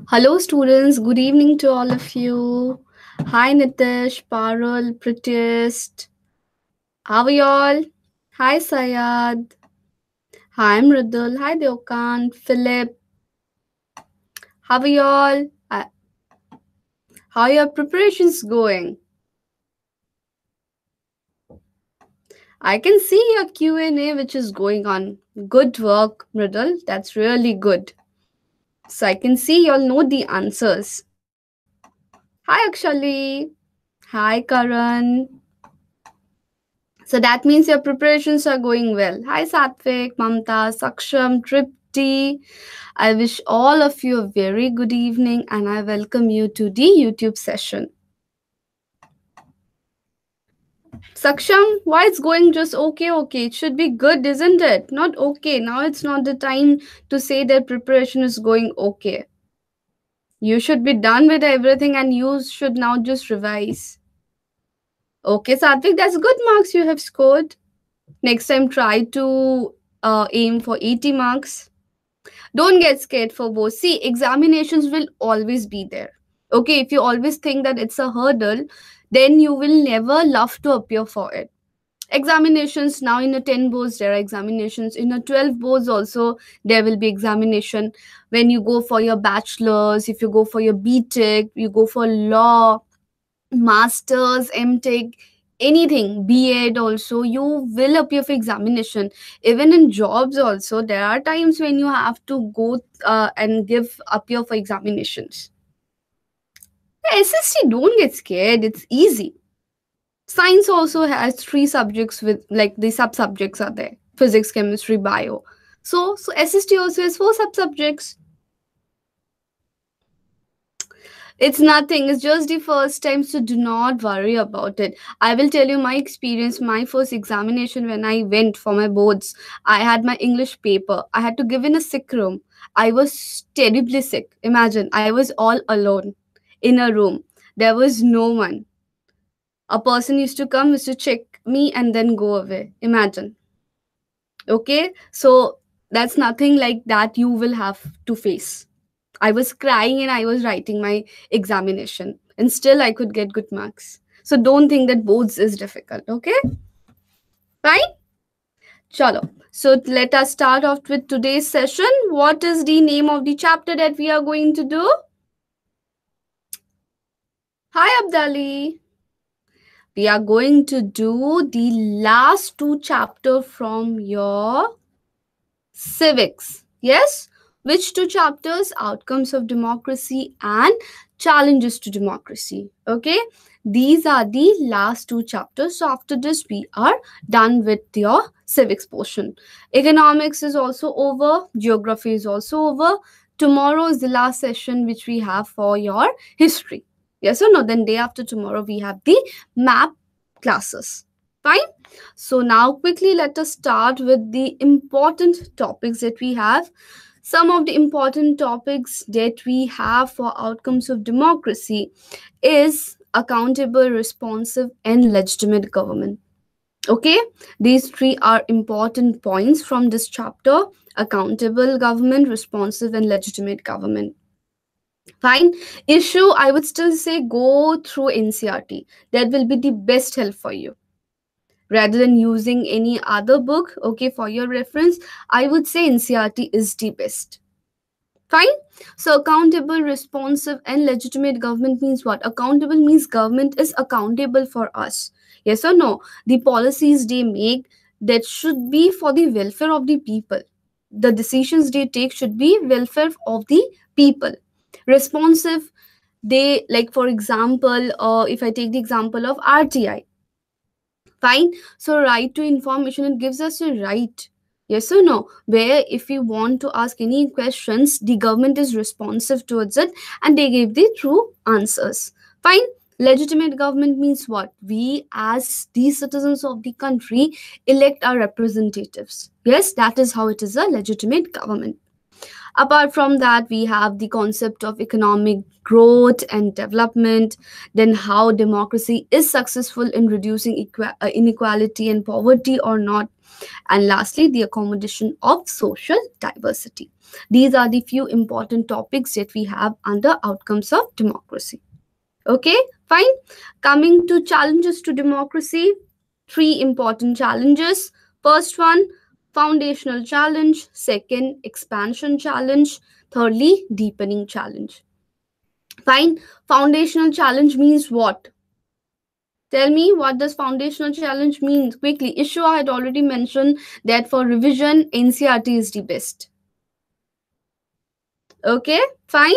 Hello, students. Good evening to all of you. Hi, Nitish, Parul, Pritist. How are y'all? Hi, Sayad. Hi, Mridul. Hi, Deokan. Philip. How are y'all? How are your preparations going? I can see your Q&A which is going on. Good work, Mridul. That's really good. So I can see y'all know the answers. Hi, Akshali. Hi, Karan. So that means your preparations are going well. Hi Satvik, Mamta, Saksham, Tripti. I wish all of you a very good evening and I welcome you to the YouTube session. Saksham, why it's going just okay? It should be good, isn't it? Not okay. Now it's not the time to say that preparation is going okay. You should be done with everything and you should now just revise. Okay, Satvik, that's good marks you have scored. Next time, try to aim for 80 marks. Don't get scared for both. See, examinations will always be there. Okay, if you always think that it's a hurdle, then you will never love to appear for it. Examinations now in a 10 boards, there are examinations. In a 12 boards, also, there will be examination. When you go for your bachelor's, if you go for your BTech, you go for law, masters, MTech, anything, B.Ed also, you will appear for examination. Even in jobs also, there are times when you have to go and give appear for examinations. SST, don't get scared, it's easy. Science also has three subjects with like the sub subjects are there: physics, chemistry, bio. So SST also has four sub subjects. It's nothing. It's just the first time, so do not worry about it. I will tell you my experience. My first examination when I went for my boards, I had my English paper. I had to give in a sick room. I was terribly sick. Imagine, I was all alone in a room. There was no one. A person used to come, used to check me, and then go away. Imagine. Okay, so that's nothing like that you will have to face. I was crying and I was writing my examination, and still I could get good marks. So don't think that boards is difficult, okay? Fine? Chalo. So let us start off with today's session. What is the name of the chapter that we are going to do? Hi, Abdali. We are going to do the last two chapter from your civics. Yes? Which two chapters? Outcomes of democracy and challenges to democracy. Okay? These are the last two chapters. So after this, we are done with your civics portion. Economics is also over. Geography is also over. Tomorrow is the last session which we have for your history. Yes or no? Then day after tomorrow, we have the map classes. Fine? So now quickly let us start with the important topics that we have. Some of the important topics that we have for outcomes of democracy is accountable, responsive, and legitimate government. Okay, these three are important points from this chapter: accountable government, responsive, and legitimate government. Fine. Issue, I would still say go through NCRT. That will be the best help for you rather than using any other book. Okay, for your reference, I would say NCRT is the best. Fine. So accountable, responsive, and legitimate government means what? Accountable means government is accountable for us. Yes or no? The policies they make, that should be for the welfare of the people. The decisions they take should be welfare of the people. Responsive, they, like for example, if I take the example of RTI. Fine. So right to information, it gives us a right. Yes or no? Where if we want to ask any questions, the government is responsive towards it and they give the true answers. Fine. Legitimate government means what? We as the citizens of the country elect our representatives. Yes, that is how it is a legitimate government. Apart from that, we have the concept of economic growth and development, then how democracy is successful in reducing inequality and poverty or not, and lastly, the accommodation of social diversity. These are the few important topics that we have under outcomes of democracy. Okay, fine. Coming to challenges to democracy, three important challenges. First one, foundational challenge. Second, expansion challenge. Thirdly, deepening challenge. Fine. Foundational challenge means what? Tell me, what does foundational challenge mean? Quickly. Ishwa had already mentioned that for revision, NCRT is the best. Okay, fine.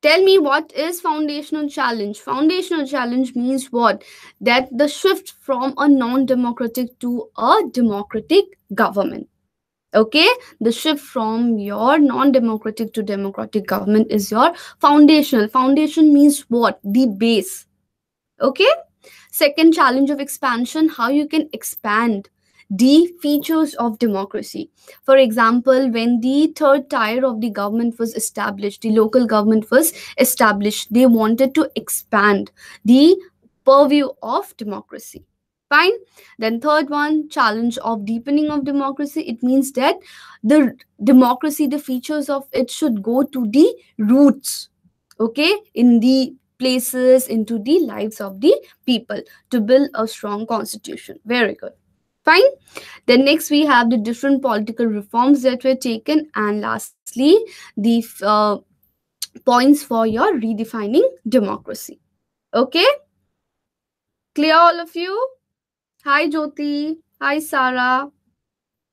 Tell me, what is foundational challenge? Foundational challenge means what? That the shift from a non-democratic to a democratic government. Okay, the shift from your non-democratic to democratic government is your foundational. Foundation means what? The base. Okay. Second challenge of expansion, how you can expand the features of democracy. For example, when the third tier of the government was established, the local government was established, they wanted to expand the purview of democracy. Fine. Then third one, challenge of deepening of democracy. It means that the democracy, the features of it should go to the roots, okay, in the places, into the lives of the people, to build a strong constitution. Very good. Fine. Then next we have the different political reforms that were taken, and lastly the points for your redefining democracy. Okay, clear all of you? Hi Jyoti, hi Sarah.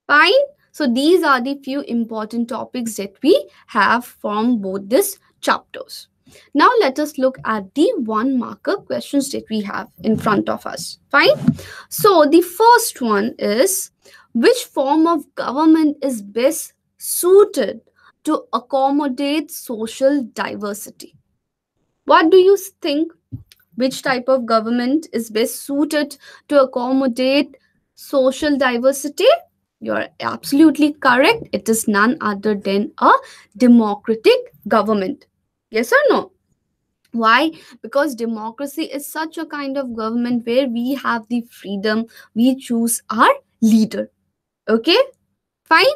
Fine. So these are the few important topics that we have from both these chapters. Now let us look at the one marker questions that we have in front of us. Fine. So the first one is, which form of government is best suited to accommodate social diversity? What do you think? Which type of government is best suited to accommodate social diversity? You're absolutely correct. It is none other than a democratic government. Yes or no? Why? Because democracy is such a kind of government where we have the freedom, we choose our leader. Okay? Fine.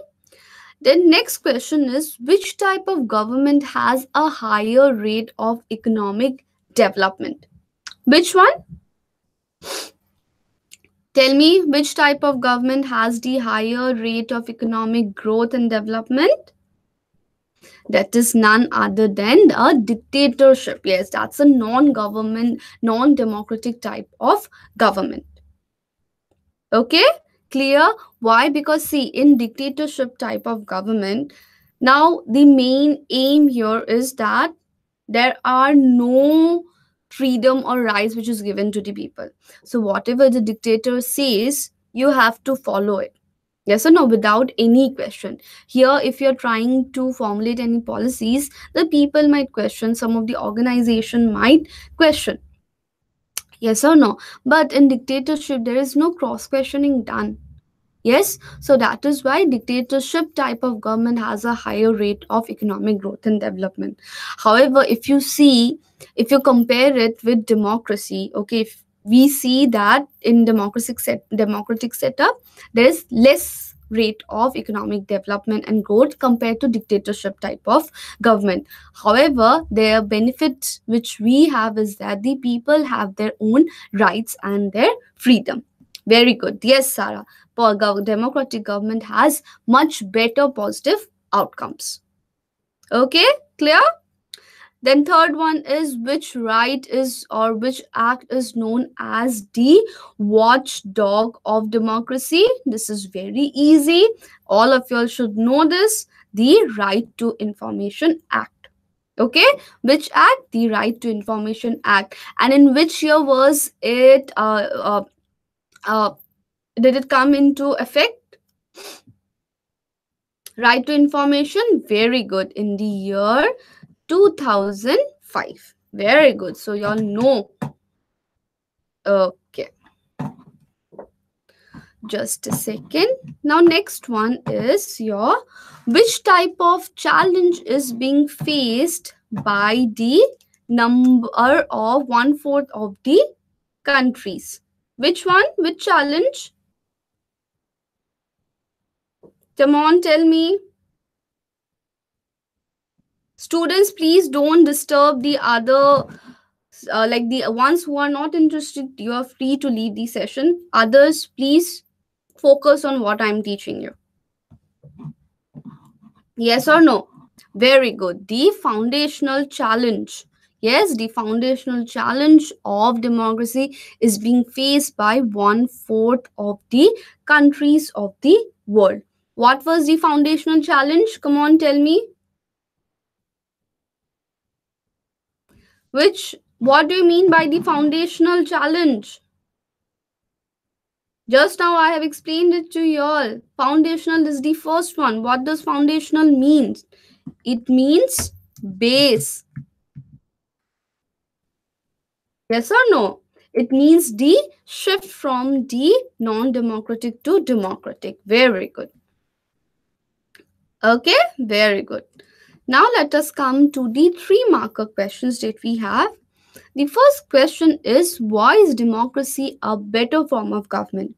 Then next question is, which type of government has a higher rate of economic development? Which one? Tell me, which type of government has the higher rate of economic growth and development? That is none other than a dictatorship. Yes, that's a non-government, non-democratic type of government. Okay, clear? Why? Because see, in dictatorship type of government, now the main aim here is that there are no freedom or rights which is given to the people. So whatever the dictator says, you have to follow it. Yes or no, without any question. Here, if you're trying to formulate any policies, the people might question, some of the organization might question. Yes or no? But in dictatorship, there is no cross questioning done. Yes, so that is why dictatorship type of government has a higher rate of economic growth and development. However, if you see, if you compare it with democracy, okay, if we see that in democratic setup, there is less rate of economic development and growth compared to dictatorship type of government. However, their benefits which we have is that the people have their own rights and their freedom. Very good. Yes, Sarah. Democratic government has much better positive outcomes. Okay, clear? Then third one is, which right is or which act is known as the watchdog of democracy? This is very easy. All of you all should know this. The Right to Information Act. Okay, which act? The Right to Information Act. And in which year was it? Did it come into effect? Right to information, very good, in the year 2005. Very good. So you all know. Okay. Just a second. Now, next one is your which type of challenge is being faced by the number of one fourth of the countries? Which one? Which challenge? Come on, tell me. Students, please don't disturb the other, like the ones who are not interested. You are free to leave the session. Others, please focus on what I'm teaching you. Yes or no? Very good. The foundational challenge. Yes, the foundational challenge of democracy is being faced by one fourth of the countries of the world. What was the foundational challenge? Come on, tell me. What do you mean by the foundational challenge? Just now I have explained it to you all. Foundational is the first one. What does foundational mean? It means base. Yes or no? It means the shift from the non-democratic to democratic. Very good. Okay, very good. Now let us come to the 3-marker questions that we have. The first question is, why is democracy a better form of government?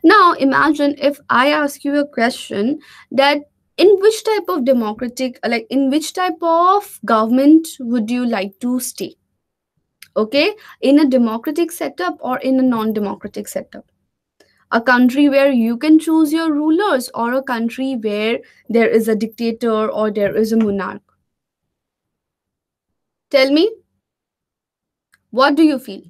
Now imagine if I ask you a question that in which type of democratic, like in which type of government would you like to stay? Okay, in a democratic setup or in a non-democratic setup? A country where you can choose your rulers, or a country where there is a dictator or there is a monarch? Tell me, what do you feel?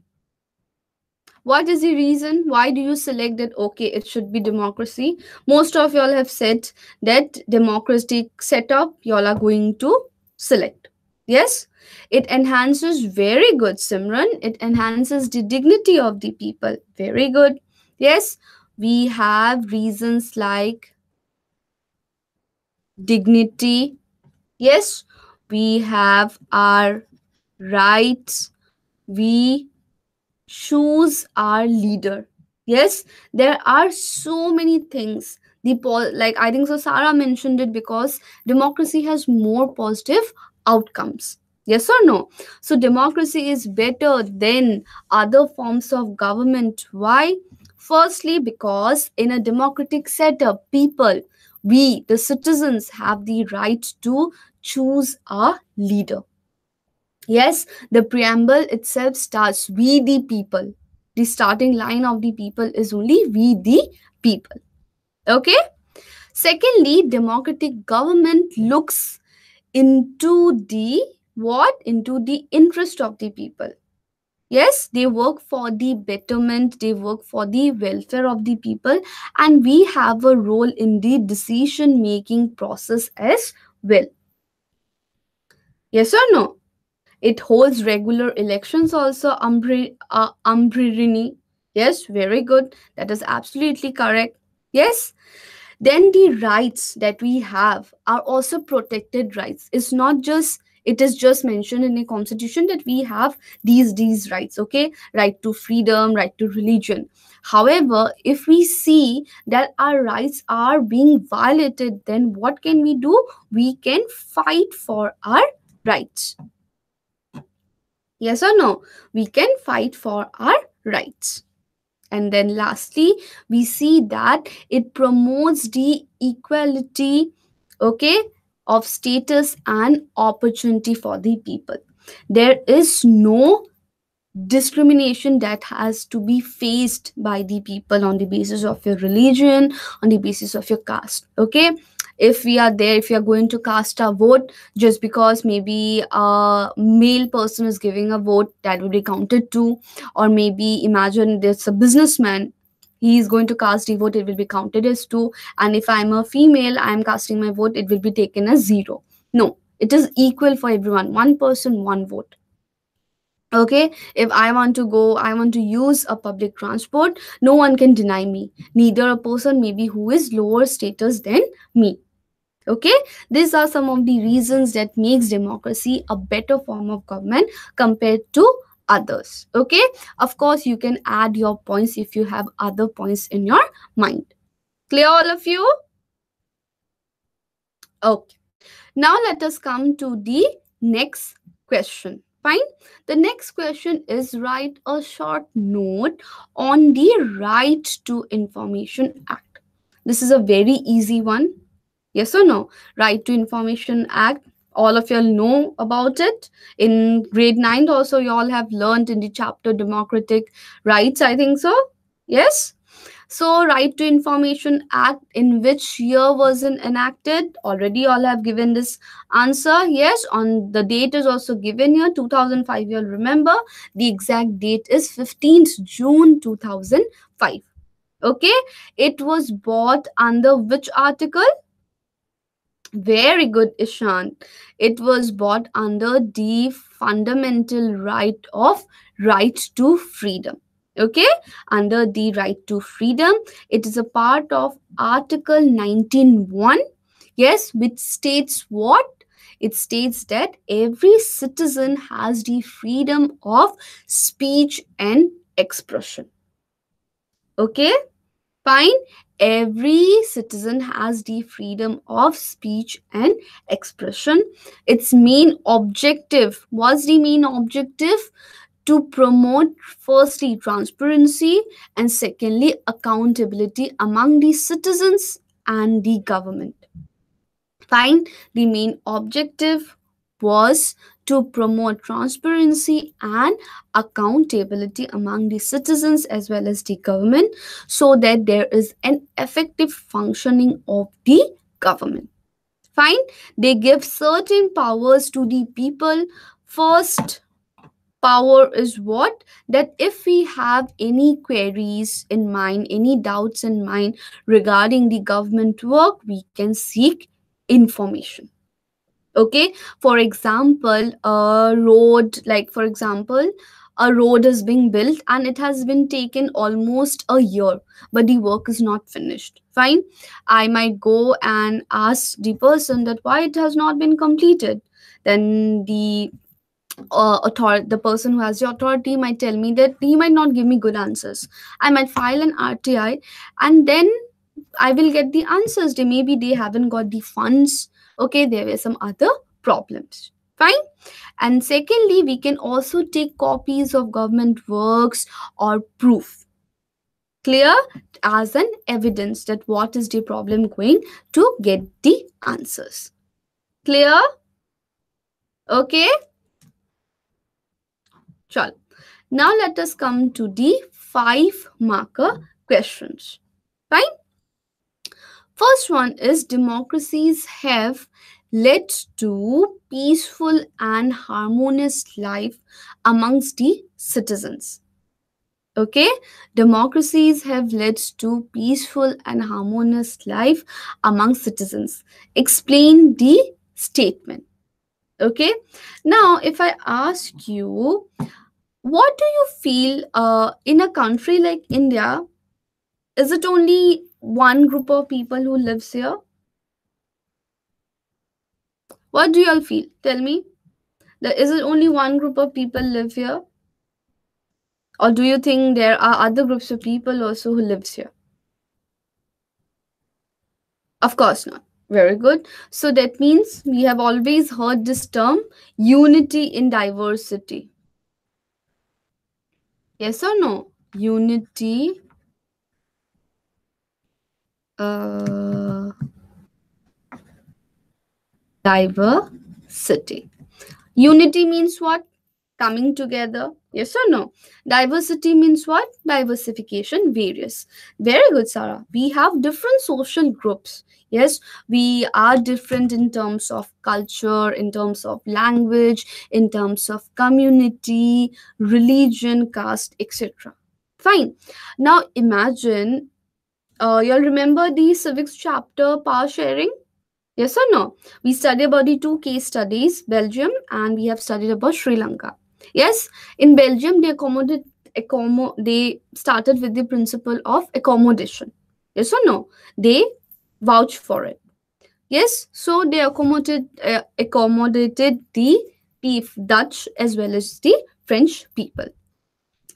What is the reason? Why do you select that, okay, it should be democracy? Most of y'all have said that democratic setup y'all are going to select. Yes, it enhances. Very good, Simran. It enhances the dignity of the people. Very good. Yes, we have reasons like dignity. Yes, we have our rights. We choose our leader. Yes, there are so many things. Like I think so Sarah mentioned it, because democracy has more positive outcomes. Yes or no? So democracy is better than other forms of government. Why? Firstly, because in a democratic setup, people, we the citizens, have the right to choose a leader. Yes, the preamble itself starts, we the people. The starting line of the people is only we the people. Okay? Secondly, democratic government looks into the what? Into the interest of the people. Yes, they work for the betterment, they work for the welfare of the people, and we have a role in the decision making process as well. Yes or no? It holds regular elections also, Umbrini. Yes, very good. That is absolutely correct. Yes. Then the rights that we have are also protected rights. It is just mentioned in the constitution that we have these rights, okay? Right to freedom, right to religion. However, if we see that our rights are being violated, then what can we do? We can fight for our rights. Yes or no? We can fight for our rights. And then lastly, we see that it promotes the equality, okay, of status and opportunity for the people. There is no discrimination that has to be faced by the people on the basis of your religion, on the basis of your caste. Okay, if we are going to cast a vote, just because maybe a male person is giving a vote, that will be counted too. Or maybe imagine there's a businessman, he is going to cast a vote, it will be counted as 2. And if I'm a female, I'm casting my vote, it will be taken as 0. No, it is equal for everyone. One person, one vote. Okay, if I want to go, I want to use a public transport, no one can deny me, neither a person maybe who is lower status than me. Okay, these are some of the reasons that makes democracy a better form of government compared to others. Okay, of course you can add your points if you have other points in your mind. Clear, all of you? Okay, now let us come to the next question. Fine. The next question is, write a short note on the Right to Information Act. This is a very easy one. Yes or no? Right to Information Act. All of y'all know about it. In grade 9 also you all have learned in the chapter Democratic Rights, I think so. Yes? So, Right to Information Act, in which year was it enacted? Already all have given this answer. Yes, on the date is also given here, 2005. You'll remember the exact date is 15th June 2005. Okay, it was bought under which article? Very good, Ishant. It was bought under the fundamental right to freedom. Okay, under the right to freedom, it is a part of Article 19(1). Yes, which states what? It states that every citizen has the freedom of speech and expression. Okay. Fine. Every citizen has the freedom of speech and expression. Its main objective, what's the main objective? To promote, firstly, transparency, and secondly, accountability among the citizens and the government. Fine. The main objective was to promote transparency and accountability among the citizens as well as the government, so that there is an effective functioning of the government. Fine. They give certain powers to the people. First power is what? That if we have any queries in mind, any doubts in mind regarding the government work, we can seek information. Okay, for example, a road, like for example, a road is being built and it has been taken almost a year, but the work is not finished. Fine, I might go and ask the person that why it has not been completed. Then the person who has the authority might tell me that he might not give me good answers. I might file an RTI, and then I will get the answers. Maybe they haven't got the funds. Okay, there were some other problems. Fine. And secondly, we can also take copies of government works or proof. Clear? As an evidence that what is the problem, going to get the answers. Clear? Okay. Chal. Now let us come to the 5 marker questions. Fine. First one is, democracies have led to peaceful and harmonious life amongst the citizens. Okay, democracies have led to peaceful and harmonious life among citizens. Explain the statement. Okay, now if I ask you, what do you feel in a country like India? Is it only one group of people who lives here? What do you all feel? Tell me. Is it only one group of people live here? Or do you think there are other groups of people also who lives here? Of course not. Very good. So that means we have always heard this term, unity in diversity. Yes or no? Unity diversity. Unity means what? Coming together. Yes or no? Diversity means what? Diversification, various. Very good, Sarah. We have different social groups. Yes, we are different in terms of culture, in terms of language, in terms of community, religion, caste, etc. Fine. Now imagine, you'll remember the civics chapter, power sharing? Yes or no? We studied about the 2 case studies, Belgium, and we have studied about Sri Lanka. Yes, in Belgium, they started with the principle of accommodation. Yes or no? They vouch for it. Yes, so they accommodated the Dutch as well as the French people.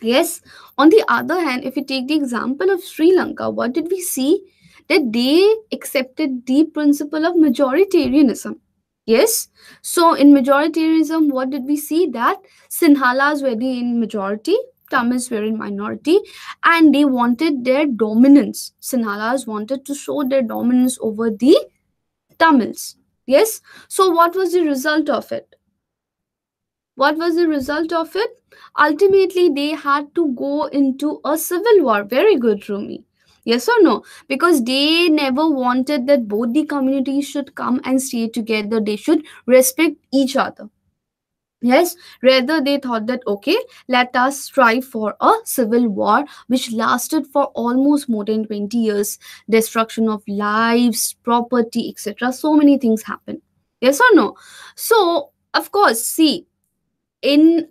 Yes. On the other hand, if we take the example of Sri Lanka, what did we see? That they accepted the principle of majoritarianism. Yes. So in majoritarianism, what did we see? That Sinhalas were the in majority, Tamils were in minority, and they wanted their dominance. Sinhalas wanted to show their dominance over the Tamils. Yes. So what was the result of it? What was the result of it? Ultimately, they had to go into a civil war. Very good, Rumi. Yes or no? Because they never wanted that both the communities should come and stay together. They should respect each other. Yes, rather they thought that okay, let us strive for a civil war which lasted for almost more than 20 years. Destruction of lives, property, etc. So many things happen. Yes or no? So, of course, see, in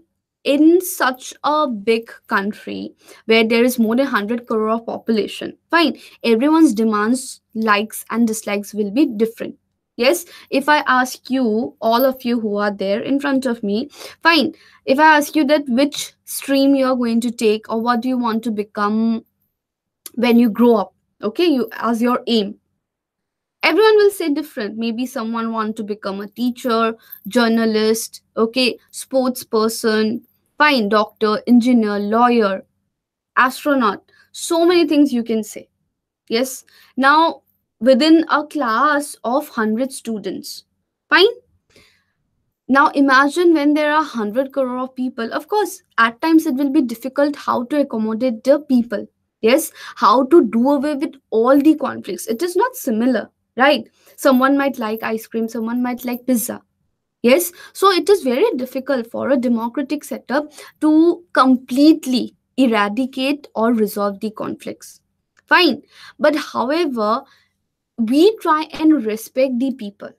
such a big country where there is more than 100 crore of population, fine, everyone's demands, likes and dislikes will be different. Yes, if I ask you, all of you who are there in front of me, fine, if I ask you that which stream you are going to take or what do you want to become when you grow up, okay, you as your aim, everyone will say different. Maybe someone want to become a teacher, journalist, okay, sports person, fine, doctor, engineer, lawyer, astronaut. So many things you can say. Yes. Now, within a class of 100 students, fine. Now imagine when there are 100 crore of people. Of course, at times it will be difficult how to accommodate the people. Yes, how to do away with all the conflicts. It is not similar, right? Someone might like ice cream, someone might like pizza. Yes, so it is very difficult for a democratic setup to completely eradicate or resolve the conflicts. Fine, but however, we try and respect the people.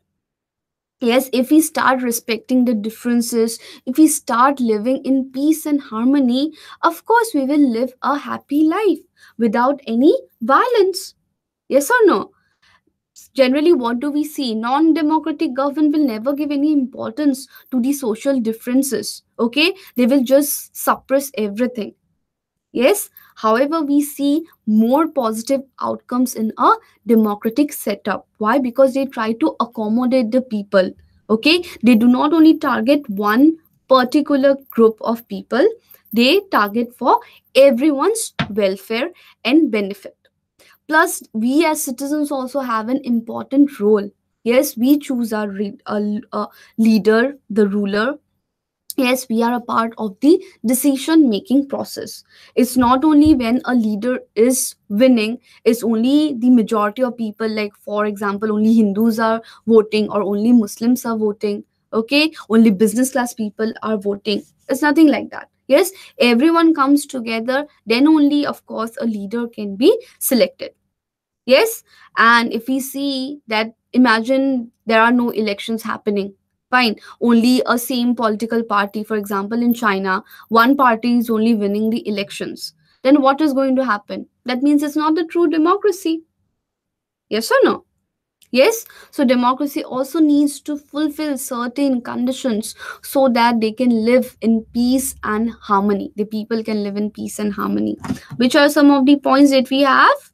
Yes, if we start respecting the differences, if we start living in peace and harmony, of course we will live a happy life without any violence. Yes or no? Generally, what do we see? Non-democratic government will never give any importance to the social differences. Okay, they will just suppress everything. Yes, however, we see more positive outcomes in a democratic setup. Why? Because they try to accommodate the people. Okay, they do not only target one particular group of people, they target for everyone's welfare and benefit. Plus, we as citizens also have an important role. Yes, we choose our leader, the ruler. Yes, we are a part of the decision making process. It's not only when a leader is winning, it's only the majority of people, like for example, only Hindus are voting or only Muslims are voting. Okay, only business class people are voting. It's nothing like that. Yes, everyone comes together, then only, of course, a leader can be selected. Yes, and if we see that, imagine there are no elections happening. Fine, only a same political party, for example, in China, one party is only winning the elections. Then what is going to happen? That means it's not the true democracy. Yes or no? Yes, so democracy also needs to fulfill certain conditions so that they can live in peace and harmony. The people can live in peace and harmony. Which are some of the points that we have?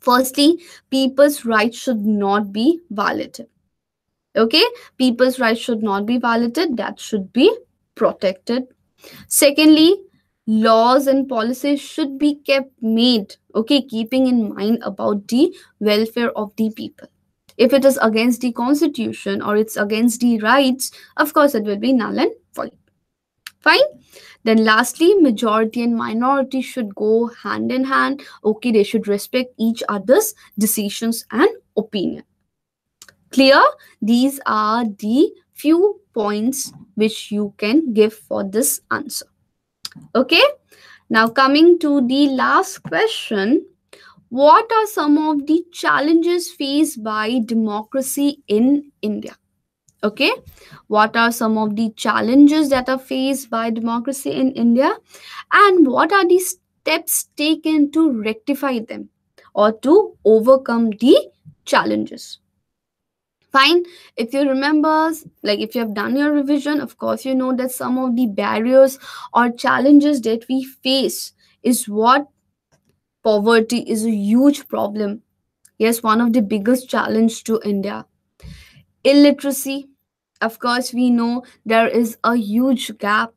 Firstly, people's rights should not be violated. Okay, people's rights should not be violated, that should be protected. Secondly, laws and policies should be kept made, okay, keeping in mind about the welfare of the people. If it is against the constitution or it's against the rights, of course it will be null and void. Fine. Then lastly, majority and minority should go hand in hand. Okay, they should respect each other's decisions and opinion. Clear? These are the few points which you can give for this answer. Okay. Now coming to the last question. What are some of the challenges faced by democracy in India? Okay, what are some of the challenges that are faced by democracy in India, and what are the steps taken to rectify them or to overcome the challenges? Fine. If you remember, like if you have done your revision, of course, you know that some of the barriers or challenges that we face is what poverty is a huge problem. Yes, one of the biggest challenge to India. Illiteracy. Of course, we know there is a huge gap.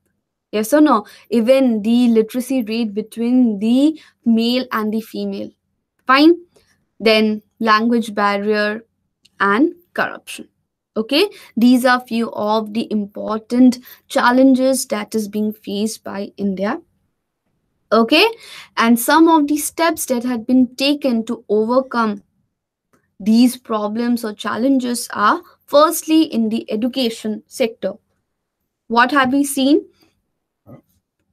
Yes or no? Even the literacy rate between the male and the female. Fine. Then language barrier and corruption. Okay, these are few of the important challenges that is being faced by India. Okay, and some of the steps that had been taken to overcome these problems or challenges are firstly in the education sector. What have we seen?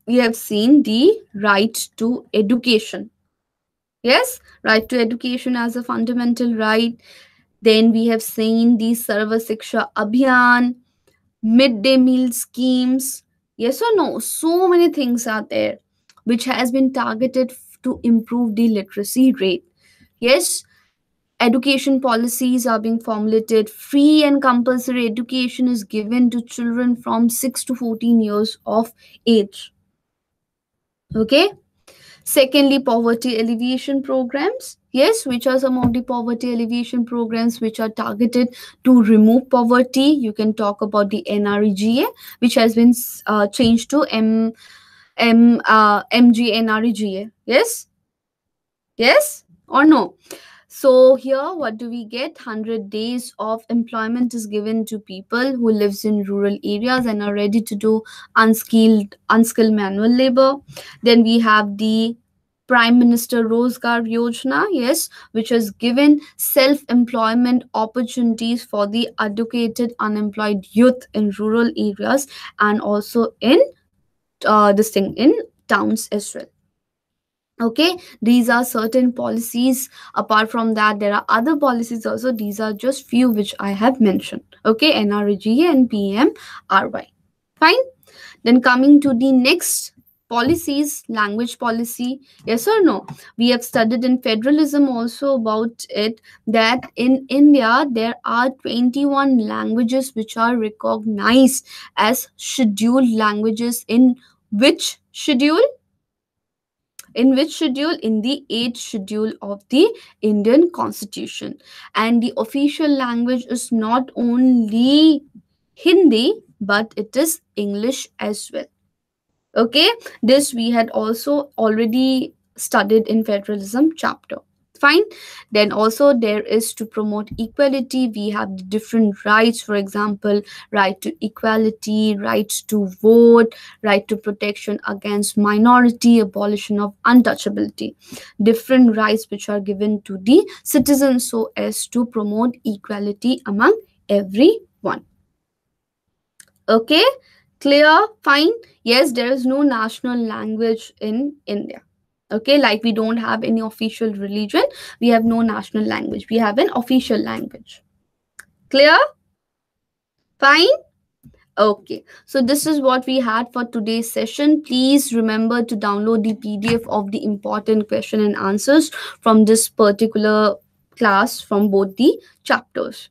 We have seen the right to education. Yes, right to education as a fundamental right. Then we have seen the Sarva Siksha Abhiyan, midday meal schemes. Yes or no? So many things are there which has been targeted to improve the literacy rate. Yes, education policies are being formulated. Free and compulsory education is given to children from 6 to 14 years of age. Okay. Secondly, poverty alleviation programs. Yes, which are some of the poverty alleviation programs which are targeted to remove poverty? You can talk about the NREGA, which has been changed to MGNREGA. Yes, yes or no? So here, what do we get? 100 days of employment is given to people who lives in rural areas and are ready to do unskilled manual labor. Then we have the Prime Minister Rozgar Yojana, yes, which has given self-employment opportunities for the educated unemployed youth in rural areas and also in this thing in towns as well. Okay, these are certain policies. Apart from that, there are other policies also. These are just few which I have mentioned. Okay, NREGA and PMRY. Fine. Then coming to the next policies, language policy. Yes or no? We have studied in federalism also about it, that in India there are 21 languages which are recognized as scheduled languages. In which schedule? In which schedule? In the 8th schedule of the Indian Constitution. And the official language is not only Hindi, but it is English as well. Okay, this we had also already studied in federalism chapter. Fine. Then also there is to promote equality. We have the different rights, for example, right to equality, rights to vote, right to protection against minority, abolition of untouchability. Different rights which are given to the citizens so as to promote equality among everyone. Okay, clear? Fine. Yes, there is no national language in India. Okay, like we don't have any official religion, we have no national language, we have an official language. Clear? Fine. Okay, so this is what we had for today's session. Please remember to download the PDF of the important question and answers from this particular class from both the chapters.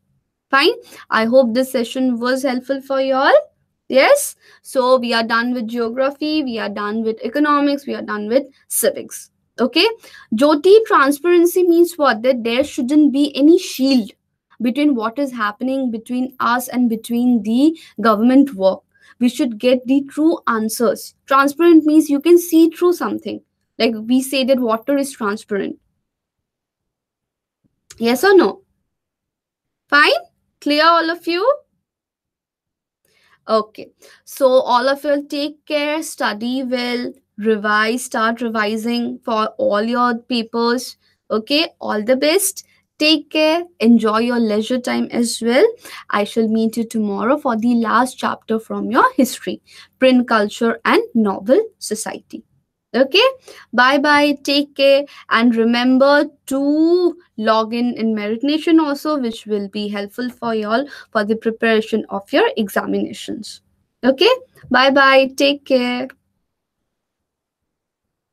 Fine. I hope this session was helpful for you all. Yes. So we are done with geography. We are done with economics. We are done with civics. Okay. Jyoti, transparency means what? That there shouldn't be any shield between what is happening between us and between the government work. We should get the true answers. Transparent means you can see through something. Like we say that water is transparent. Yes or no? Fine. Clear, all of you? Okay. So all of you take care, study well, revise, start revising for all your papers. Okay. All the best. Take care. Enjoy your leisure time as well. I shall meet you tomorrow for the last chapter from your history, print culture and novel society. Okay, bye bye, take care, and remember to log in Merit Nation also, which will be helpful for you all for the preparation of your examinations. Okay, bye bye, take care.